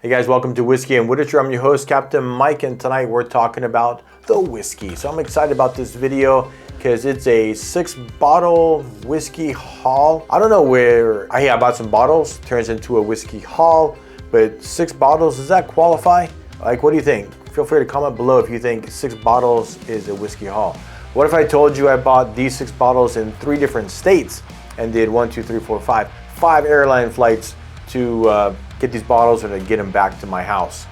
Hey guys, welcome to Whiskey and Literature. I'm your host, Captain Mike, and tonight we're talking about the whiskey. So I'm excited about this video because it's a 6-bottle whiskey haul. I don't know where I bought some bottles, turns into a whiskey haul, but 6 bottles, does that qualify? Like, what do you think? Feel free to comment below if you think 6 bottles is a whiskey haul. What if I told you I bought these 6 bottles in 3 different states and did 5 airline flights to get these bottles and to get them back to my house?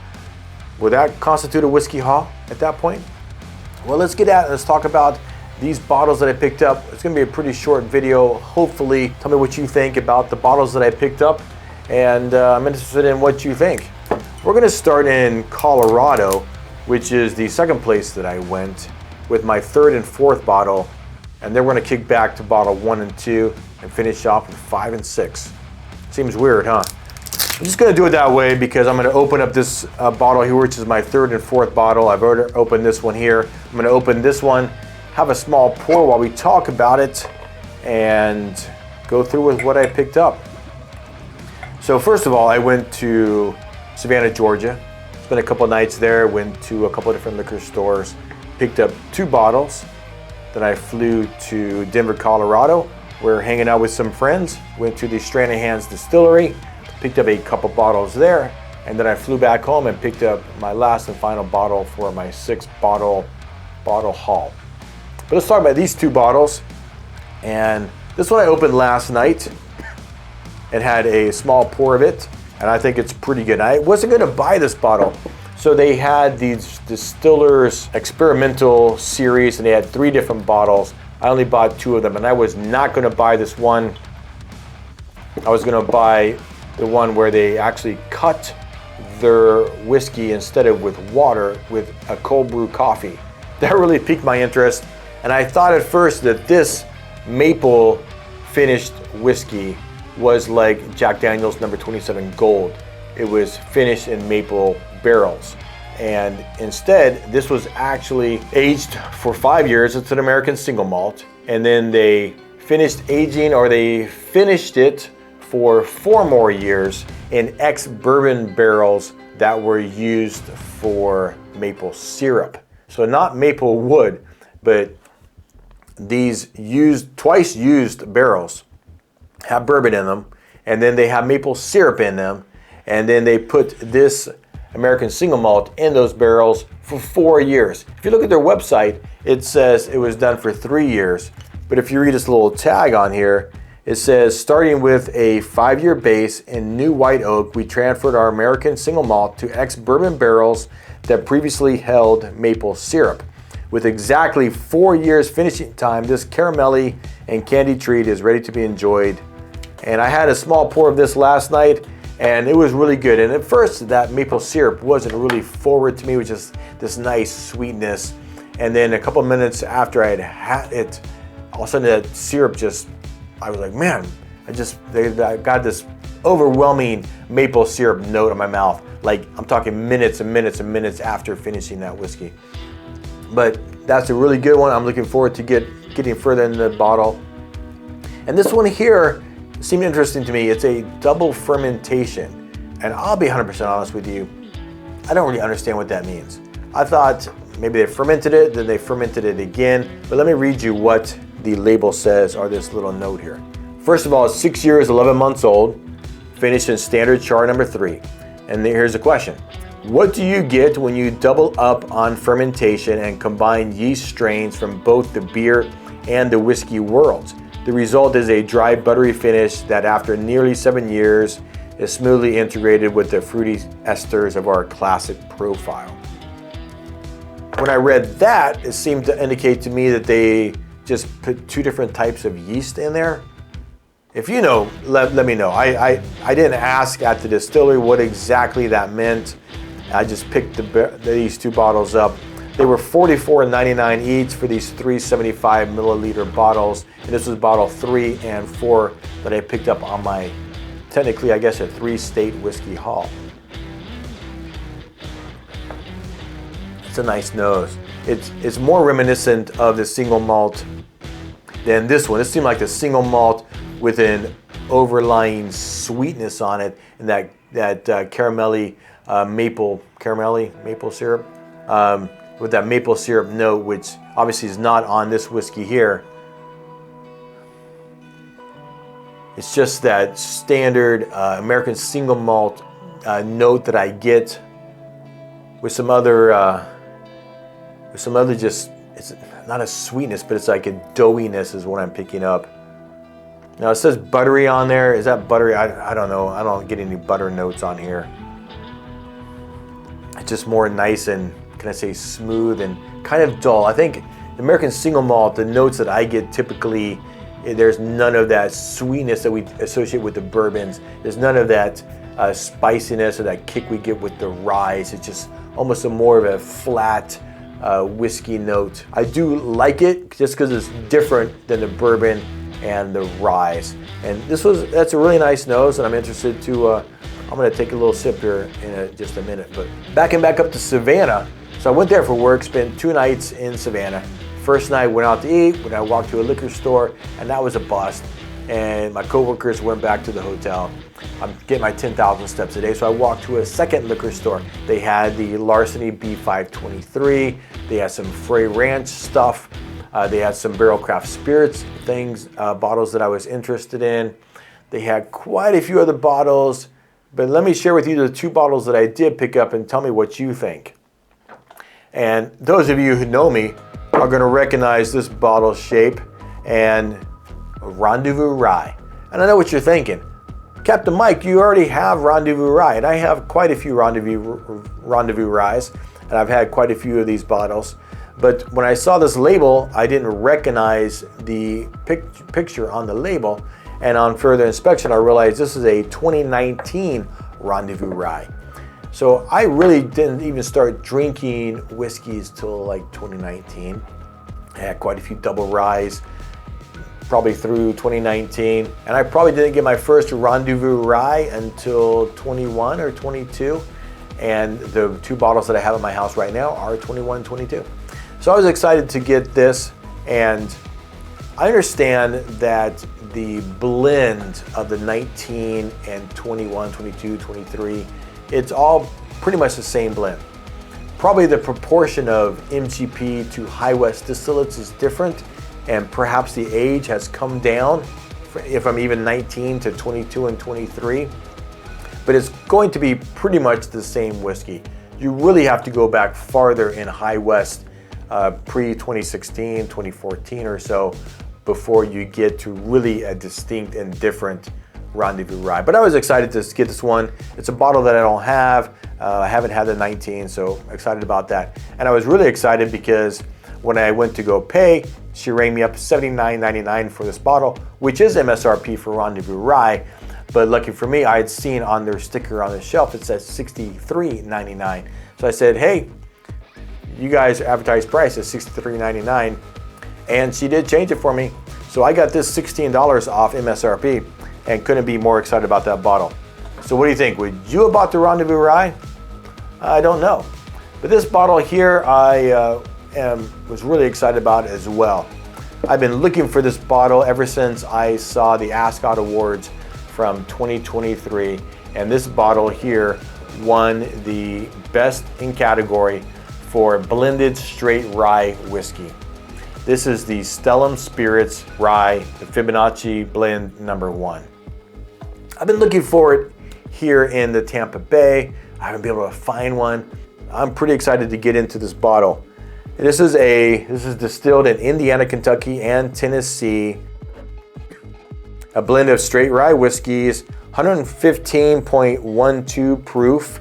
Would that constitute a whiskey haul at that point? Well, let's get at it. Let's talk about these bottles that I picked up. It's gonna be a pretty short video. Hopefully, tell me what you think about the bottles that I picked up, and I'm interested in what you think. We're gonna start in Colorado, which is the second place that I went, with my 3rd and 4th bottle, and then we're gonna kick back to bottle 1 and 2 and finish off with 5 and 6. Seems weird, huh? I'm just gonna do it that way because I'm gonna open up this bottle here, which is my 3rd and 4th bottle. I've already opened this one here. I'm gonna open this one, have a small pour while we talk about it, and go through with what I picked up. So first of all, I went to Savannah, Georgia. Spent a couple nights there, went to a couple different liquor stores, picked up 2 bottles. Then I flew to Denver, Colorado. We're hanging out with some friends, went to the Stranahan's Distillery, picked up a couple bottles there, and then I flew back home and picked up my last and final bottle for my 6-bottle haul. But let's talk about these 2 bottles. And this one I opened last night and had a small pour of it, and I think it's pretty good. I wasn't gonna buy this bottle. So they had these Distillers experimental series, and they had 3 different bottles. I only bought 2 of them, and I was not gonna buy this one. I was gonna buy the one where they actually cut their whiskey instead of with water with a cold brew coffee. That really piqued my interest, and I thought at first that this maple finished whiskey was like Jack Daniel's number 27 Gold. It was finished in maple barrels, and instead this was actually aged for 5 years. It's an American single malt, and then they finished aging, or they finished it for 4 more years in ex-bourbon barrels that were used for maple syrup. So not maple wood, but these twice used barrels have bourbon in them, and then they have maple syrup in them, and then they put this American single malt in those barrels for 4 years. If you look at their website, it says it was done for 3 years, but if you read this little tag on here, it says, starting with a 5-year base in new white oak, we transferred our American single malt to ex-bourbon barrels that previously held maple syrup. With exactly 4 years finishing time, this caramelly and candy treat is ready to be enjoyed. And I had a small pour of this last night, and it was really good. And at first, that maple syrup wasn't really forward to me, which is this nice sweetness. And then a couple minutes after I had it, all of a sudden that syrup I was like, man, I got this overwhelming maple syrup note in my mouth. Like, I'm talking minutes and minutes and minutes after finishing that whiskey. But that's a really good one. I'm looking forward to getting further in the bottle. And this one here seemed interesting to me. It's a double fermentation. And I'll be 100% honest with you, I don't really understand what that means. I thought maybe they fermented it, then they fermented it again. But let me read you what the label says, or this little note here. First of all, it's 6 years, 11 months old, finished in standard char number 3. And here's a question. What do you get when you double up on fermentation and combine yeast strains from both the beer and the whiskey worlds? The result is a dry, buttery finish that after nearly 7 years is smoothly integrated with the fruity esters of our classic profile. When I read that, it seemed to indicate to me that they just put 2 different types of yeast in there. If you know, let me know. I didn't ask at the distillery what exactly that meant. I just picked these 2 bottles up. They were $44.99 each for these 375 milliliter bottles. And this was bottle 3 and 4 that I picked up on my, technically, I guess, a 3-state whiskey haul. It's a nice nose. It's more reminiscent of the single malt than this one. It seemed like the single malt with an overlying sweetness on it, and that caramelly maple caramelly, maple syrup, with that maple syrup note, which obviously is not on this whiskey here. It's just that standard American single malt note that I get with some other just, it's not a sweetness, but it's like a doughiness is what I'm picking up. Now it says buttery on there. Is that buttery? I don't know. I don't get any butter notes on here. It's just more nice and, can I say, smooth and kind of dull. I think the American single malt, the notes that I get typically, there's none of that sweetness that we associate with the bourbons. There's none of that spiciness or that kick we get with the rye. It's just almost a more of a flat whiskey note. I do like it just because it's different than the bourbon and the rye. And that's a really nice nose, and I'm interested to, I'm gonna take a little sip here in just a minute. But backing back up to Savannah, so I went there for work, spent 2 nights in Savannah. First night went out to eat, when I walked to a liquor store, and that was a bust. And my coworkers went back to the hotel. I'm getting my 10,000 steps a day, so I walked to a second liquor store. They had the Larceny B523. They had some Frey Ranch stuff. They had some Barrel Craft Spirits things, bottles that I was interested in. They had quite a few other bottles, but let me share with you the 2 bottles that I did pick up and tell me what you think. And those of you who know me are going to recognize this bottle shape and Rendezvous Rye. And I know what you're thinking. Captain Mike, you already have Rendezvous Rye, and I have quite a few Rendezvous Ryes, and I've had quite a few of these bottles. But when I saw this label, I didn't recognize the picture on the label, and on further inspection, I realized this is a 2019 Rendezvous Rye. So I really didn't even start drinking whiskeys till like 2019. I had quite a few double ryes, probably through 2019. And I probably didn't get my first Rendezvous Rye until 21 or 22. And the 2 bottles that I have in my house right now are 21 and 22. So I was excited to get this, and I understand that the blend of the 19 and 21, 22, 23, it's all pretty much the same blend. Probably the proportion of MGP to High West distillates is different, and perhaps the age has come down if I'm even 19 to 22 and 23. But it's going to be pretty much the same whiskey. You really have to go back farther in High West, pre-2016, 2014 or so, before you get to really a distinct and different Rendezvous Rye. But I was excited to get this one. It's a bottle that I don't have. I haven't had the 19, so excited about that. And I was really excited because when I went to go pay, she rang me up $79.99 for this bottle, which is MSRP for Rendezvous Rye. But lucky for me, I had seen on their sticker on the shelf, it says $63.99. So I said, hey, you guys advertise price is $63.99. And she did change it for me. So I got this $16 off MSRP and couldn't be more excited about that bottle. So what do you think? Would you have bought the Rendezvous Rye? I don't know. But this bottle here, I was really excited about as well. I've been looking for this bottle ever since I saw the Ascot Awards from 2023. And this bottle here won the best in category for blended straight rye whiskey. This is the Stellum Spirits Rye, the Fibonacci blend number 1. I've been looking for it here in the Tampa Bay. I haven't been able to find one. I'm pretty excited to get into this bottle. This is distilled in Indiana, Kentucky, and Tennessee. A blend of straight rye whiskeys, 115.12 proof,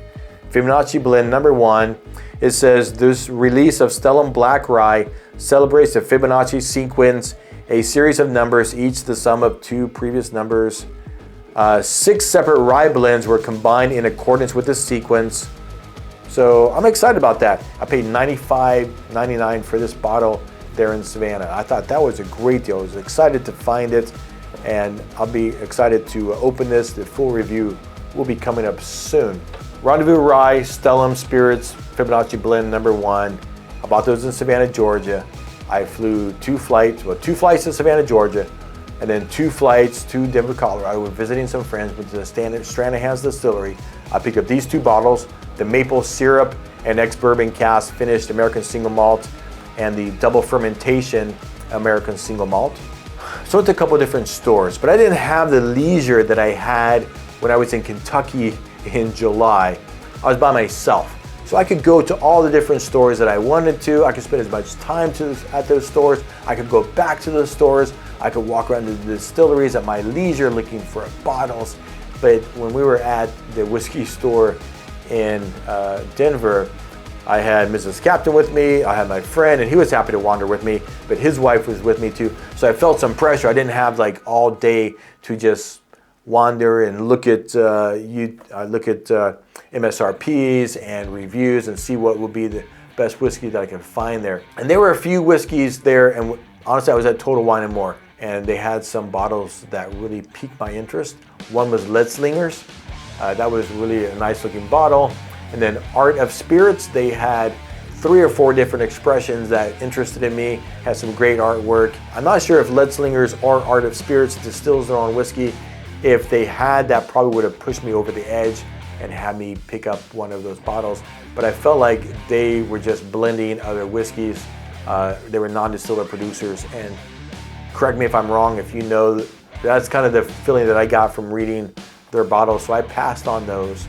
Fibonacci blend number 1. It says this release of Stellum Black Rye celebrates the Fibonacci sequence, a series of numbers, each the sum of 2 previous numbers. 6 separate rye blends were combined in accordance with this sequence. So I'm excited about that. I paid $95.99 for this bottle there in Savannah. I thought that was a great deal. I was excited to find it, and I'll be excited to open this. The full review will be coming up soon. Rendezvous Rye, Stellum Spirits, Fibonacci blend number 1. I bought those in Savannah, Georgia. I flew 2 flights to Savannah, Georgia, and then 2 flights to Denver, Colorado. We're visiting some friends with the Stranahan's Distillery. I picked up these 2 bottles. the maple syrup and ex-bourbon cask finished American single malt, and the double fermentation American single malt. So it's a couple different stores, but I didn't have the leisure that I had when I was in Kentucky in July. I was by myself. So I could go to all the different stores that I wanted to. I could spend as much time at those stores. I could go back to those stores. I could walk around the distilleries at my leisure looking for bottles. But when we were at the whiskey store in Denver, I had Mrs. Captain with me, I had my friend, and he was happy to wander with me, but his wife was with me too. So I felt some pressure. I didn't have like all day to just wander and look at MSRPs and reviews and see what would be the best whiskey that I could find there. And there were a few whiskeys there, and honestly, I was at Total Wine & More, and they had some bottles that really piqued my interest. One was Letzlinger's. That was really a nice looking bottle. And then Art of Spirits, they had 3 or 4 different expressions that interested in me, had some great artwork. I'm not sure if Letzlinger's or Art of Spirits distills their own whiskey. If they had, that probably would have pushed me over the edge and had me pick up one of those bottles. But I felt like they were just blending other whiskeys. They were non-distiller producers, and correct me if I'm wrong, if you know, that's kind of the feeling that I got from reading their bottles, so I passed on those.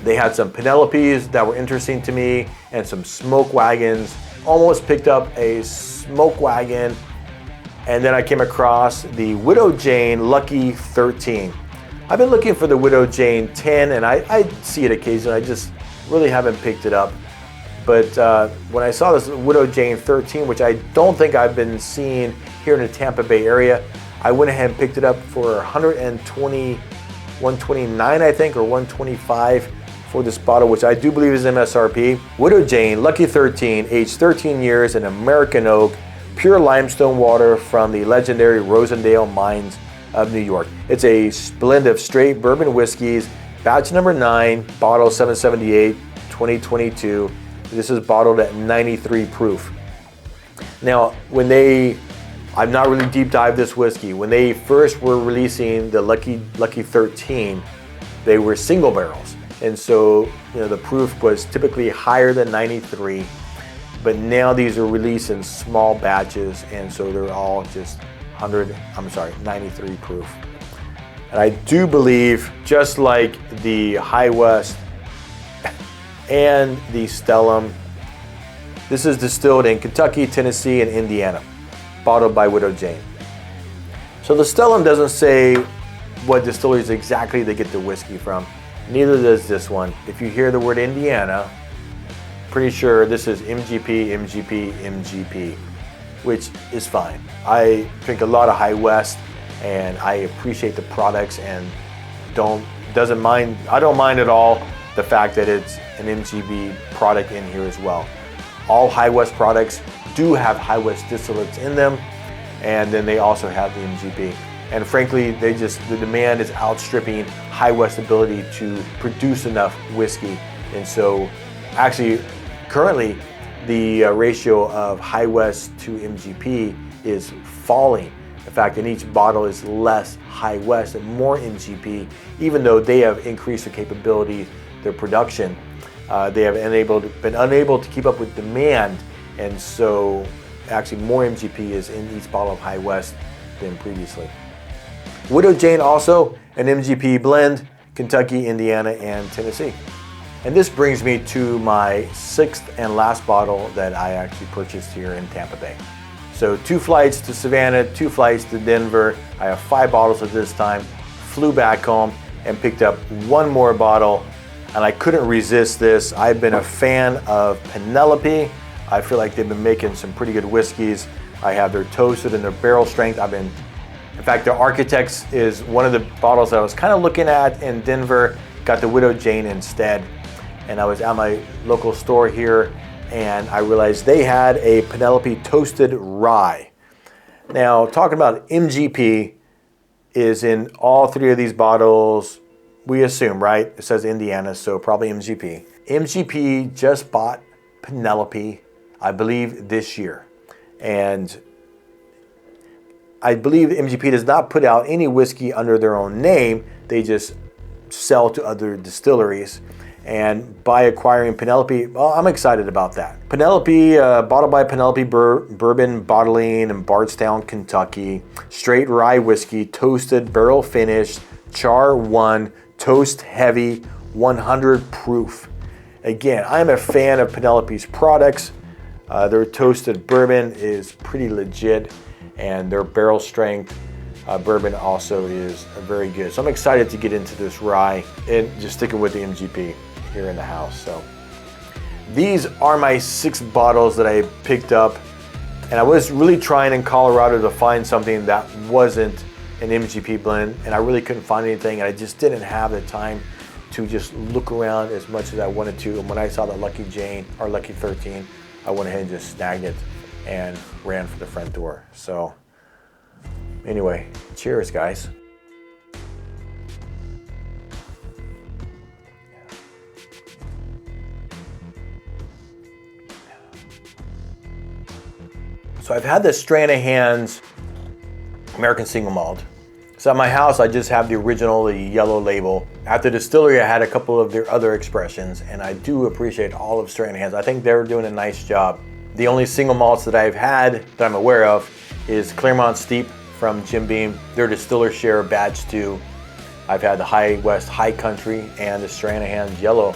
They had some Penelopes that were interesting to me, and some smoke wagons. Almost picked up a smoke wagon, and then I came across the Widow Jane Lucky 13. I've been looking for the Widow Jane 10, and I see it occasionally. I just really haven't picked it up. But when I saw this Widow Jane 13, which I don't think I've been seeing here in the Tampa Bay area, I went ahead and picked it up for $129, I think, or $125 for this bottle, which I do believe is MSRP. Widow Jane Lucky 13, aged 13 years in American oak, pure limestone water from the legendary Rosendale mines of New York. It's a blend of straight bourbon whiskeys, batch number 9, bottle 778, 2022. This is bottled at 93 proof. Now, I've not really deep dived this whiskey. When they first were releasing the Lucky 13, they were single barrels. And so, the proof was typically higher than 93, but now these are released in small batches, and so they're all just 93 proof. And I do believe, just like the High West and the Stellum, this is distilled in Kentucky, Tennessee, and Indiana, bottled by Widow Jane. So the Stellum doesn't say what distilleries exactly they get the whiskey from. Neither does this one. If you hear the word Indiana, pretty sure this is MGP, MGP, MGP, which is fine. I drink a lot of High West, and I appreciate the products, and I don't mind at all the fact that it's an MGP product in here as well. All High West products do have High West distillates in them, and then they also have the MGP. And frankly, the demand is outstripping High West's ability to produce enough whiskey. And so actually, currently, the ratio of High West to MGP is falling. In fact, in each bottle is less High West and more MGP, even though they have increased their capability, their production. They have been unable to keep up with demand, and so actually more MGP is in each bottle of High West than previously. Widow Jane also an MGP blend, Kentucky, Indiana, and Tennessee. And this brings me to my 6th and last bottle that I actually purchased here in Tampa Bay. So 2 flights to Savannah, 2 flights to Denver. I have 5 bottles at this time, flew back home and picked up 1 more bottle, and I couldn't resist this. I've been a fan of Penelope. I feel like they've been making some pretty good whiskeys. I have their toasted and their barrel strength. In fact, their Architects is one of the bottles that I was kind of looking at in Denver. Got the Widow Jane instead. And I was at my local store here, and I realized they had a Penelope toasted rye. Now, talking about MGP is in all 3 of these bottles, we assume, right? It says Indiana, so probably MGP. MGP just bought Penelope, I believe, this year. And I believe MGP does not put out any whiskey under their own name. They just sell to other distilleries. And by acquiring Penelope, well, I'm excited about that. Penelope, bottled by Penelope Bourbon Bottling in Bardstown, Kentucky. Straight rye whiskey, toasted, barrel finished, char 1, toast heavy, 100 proof. Again, I'm a fan of Penelope's products. Their toasted bourbon is pretty legit, and their barrel strength bourbon also is very good. So I'm excited to get into this rye and just sticking with the MGP here in the house. So these are my 6 bottles that I picked up, and I was really trying in Colorado to find something that wasn't an MGP blend, and I really couldn't find anything, and I just didn't have the time to just look around as much as I wanted to. And when I saw the Lucky Jane or Lucky 13, I went ahead and just snagged it and ran for the front door. So anyway, cheers, guys. So I've had the Stranahan's American Single Malt. So at my house, I just have the original, the yellow label. At the distillery, I had a couple of their other expressions, and I do appreciate all of Stranahan's. I think they're doing a nice job. The only single malts that I've had that I'm aware of is Claremont Steep from Jim Beam, their Distiller Share Batch 2. I've had the High West High Country and the Stranahan's Yellow,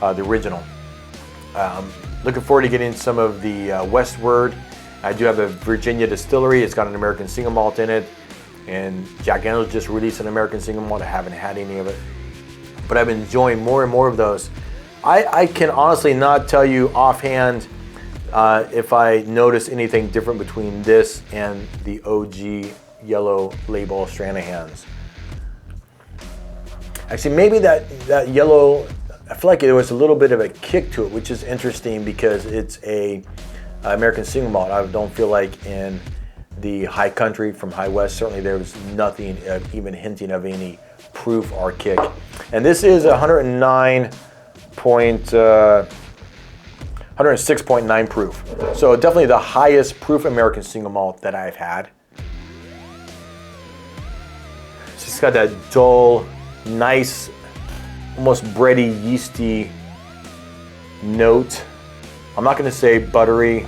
the original. Looking forward to getting some of the Westward. I do have a Virginia distillery. It's got an American Single Malt in it. And Jack Daniel's just released an American Single Malt. I haven't had any of it, but I've been enjoying more and more of those. I can honestly not tell you offhand if I notice anything different between this and the OG yellow label Stranahan's. Actually, maybe that yellow, I feel like there was a little bit of a kick to it, which is interesting because it's a American Single Malt. I don't feel like in the High Country from High West, certainly there was nothing even hinting of any proof or kick. And this is 106.9 proof. So definitely the highest proof American Single Malt that I've had. So it's got that dull, nice, almost bready, yeasty note. I'm not going to say buttery.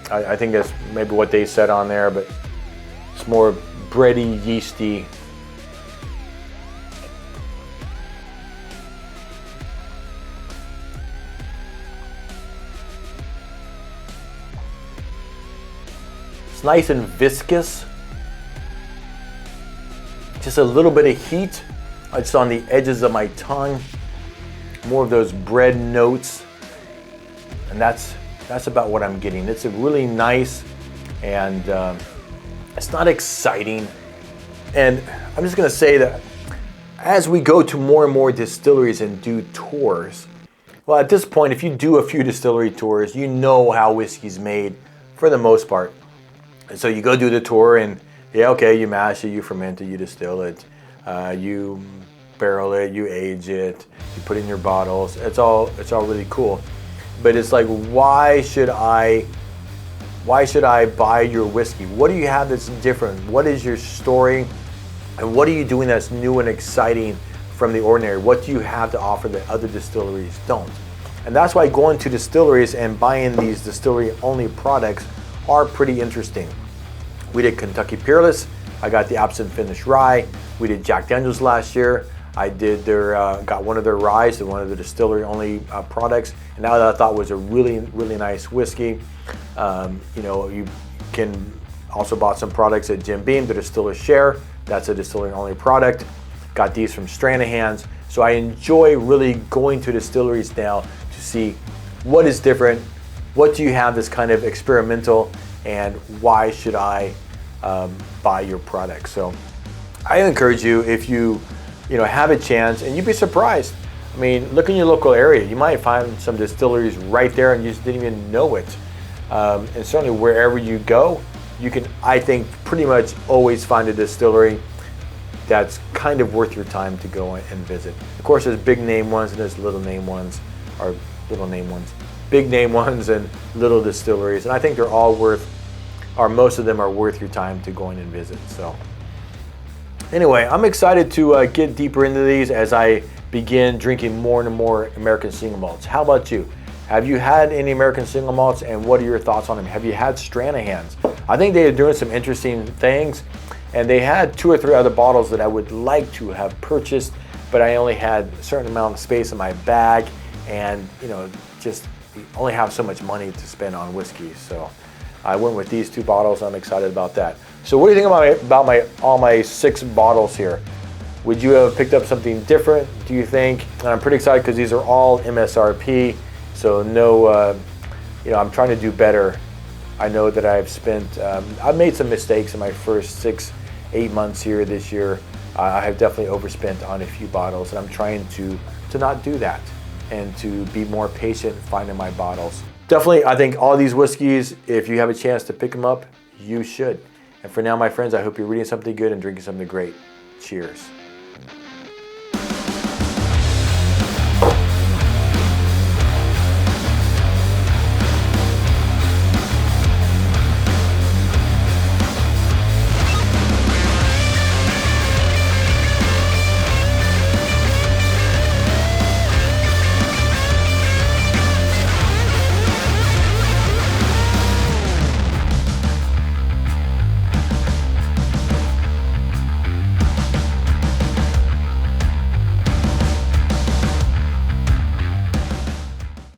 I think that's maybe what they said on there, but it's more bready, yeasty. It's nice and viscous. Just a little bit of heat. It's on the edges of my tongue. More of those bread notes. And that's about what I'm getting. It's a really nice, and it's not exciting. And I'm just gonna say that as we go to more and more distilleries and do tours, well, at this point, if you do a few distillery tours, you know how whiskey's made for the most part. And so you go do the tour, and yeah, okay, you mash it, you ferment it, you distill it, you barrel it, you age it, you put it in your bottles. It's all really cool. But it's like, why should I buy your whiskey? What do you have that's different? What is your story? And what are you doing that's new and exciting from the ordinary? What do you have to offer that other distilleries don't? And that's why going to distilleries and buying these distillery-only products are pretty interesting. We did Kentucky Peerless. I got the Absinthe Finished Rye. We did Jack Daniel's last year. I did got one of their ryes, one of the distillery-only products, and that I thought was a really, really nice whiskey. You can also bought some products at Jim Beam, the Distiller Share. That's a distillery-only product. Got these from Stranahan's. So I enjoy really going to distilleries now to see what is different, what do you have that's kind of experimental, and why should I buy your product. So I encourage you, if you have a chance, and you'd be surprised. I mean, look in your local area. You might find some distilleries right there and you just didn't even know it. And certainly wherever you go, you can, I think, pretty much always find a distillery that's kind of worth your time to go and visit. Of course, there's big name ones and there's little name ones, or little name ones. Big name ones and little distilleries. And I think they're all worth, or most of them are worth your time to go in and visit. So anyway, I'm excited to get deeper into these as I begin drinking more and more American single malts. How about you? Have you had any American single malts, and what are your thoughts on them? Have you had Stranahans? I think they are doing some interesting things, and they had 2 or 3 other bottles that I would like to have purchased, but I only had a certain amount of space in my bag, and you know, just only have so much money to spend on whiskey. So I went with these 2 bottles. I'm excited about that. So what do you think about all my 6 bottles here? Would you have picked up something different, do you think? And I'm pretty excited because these are all MSRP. So no, you know, I'm trying to do better. I know that I've made some mistakes in my first 6-8 months here this year. I have definitely overspent on a few bottles, and I'm trying to not do that and to be more patient finding my bottles. Definitely, I think all these whiskeys, if you have a chance to pick them up, you should. And for now, my friends, I hope you're reading something good and drinking something great. Cheers.